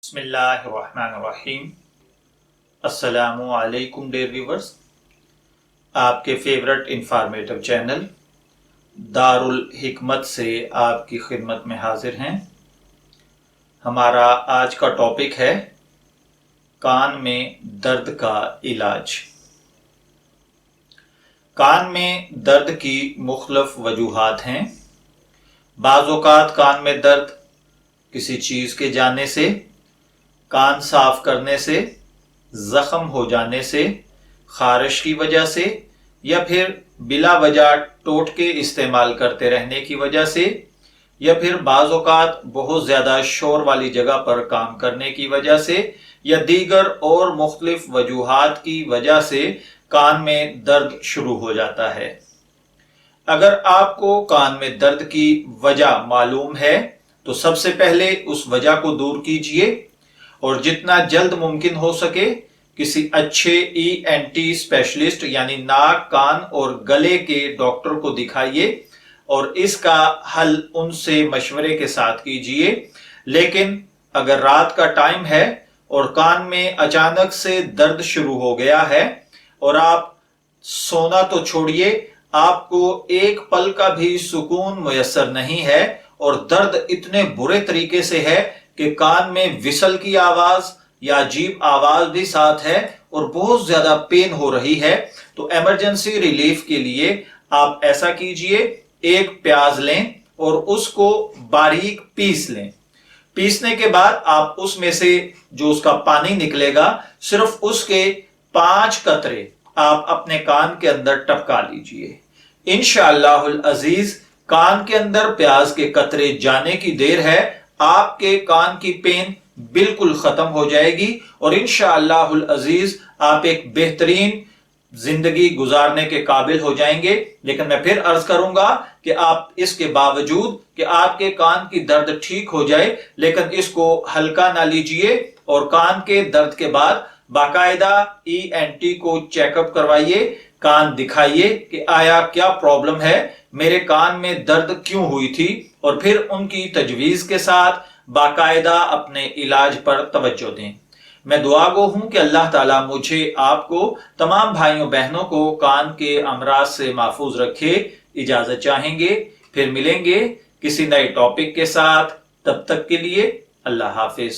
बिस्मिल्लाहिर्रहमानिर्रहीम। अस्सलामु अलैकुम डियर व्यूवर्स, आपके फेवरेट इंफॉर्मेटिव चैनल दारुल हिकमत से आपकी खिदमत में हाजिर हैं। हमारा आज का टॉपिक है कान में दर्द का इलाज। कान में दर्द की मुख्तलिफ वजूहात हैं। बाज़ औक़ात कान में दर्द किसी चीज़ के जाने से, कान साफ करने से, ज़ख्म हो जाने से, खारिश की वजह से, या फिर बिला वजह टोटके इस्तेमाल करते रहने की वजह से, या फिर बाज़ औक़ात बहुत ज़्यादा शोर वाली जगह पर काम करने की वजह से, या दीगर और मुख्तलिफ वजूहात की वजह से कान में दर्द शुरू हो जाता है। अगर आपको कान में दर्द की वजह मालूम है तो सबसे पहले उस वजह को दूर कीजिए और जितना जल्द मुमकिन हो सके किसी अच्छे ENT स्पेशलिस्ट यानी नाक, कान और गले के डॉक्टर को दिखाइए और इसका हल उनसे मशवरे के साथ कीजिए। लेकिन अगर रात का टाइम है और कान में अचानक से दर्द शुरू हो गया है और आप सोना तो छोड़िए, आपको एक पल का भी सुकून मुयस्सर नहीं है और दर्द इतने बुरे तरीके से है कि कान में विसल की आवाज या अजीब आवाज भी साथ है और बहुत ज्यादा पेन हो रही है, तो इमरजेंसी रिलीफ के लिए आप ऐसा कीजिए, एक प्याज लें और उसको बारीक पीस लें। पीसने के बाद आप उसमें से जो उसका पानी निकलेगा, सिर्फ उसके 5 कतरे आप अपने कान के अंदर टपका लीजिए। इंशाअल्लाहुल अजीज कान के अंदर प्याज के कतरे जाने की देर है, आपके कान की पेन बिल्कुल खत्म हो जाएगी और इंशाअल्लाहुल अजीज आप एक बेहतरीन जिंदगी गुजारने के काबिल हो जाएंगे। लेकिन मैं फिर अर्ज करूंगा कि आप इसके बावजूद कि आपके कान की दर्द ठीक हो जाए, लेकिन इसको हल्का ना लीजिए और कान के दर्द के बाद बाकायदा ENT को चेकअप करवाइए, कान दिखाइए कि आया क्या प्रॉब्लम है, मेरे कान में दर्द क्यों हुई थी, और फिर उनकी तजवीज के साथ बाकायदा अपने इलाज पर तवज्जो दें। मैं दुआगो हूं कि अल्लाह ताला मुझे, आपको, तमाम भाइयों बहनों को कान के अमराज से महफूज रखे। इजाजत चाहेंगे, फिर मिलेंगे किसी नए टॉपिक के साथ। तब तक के लिए अल्लाह हाफिज।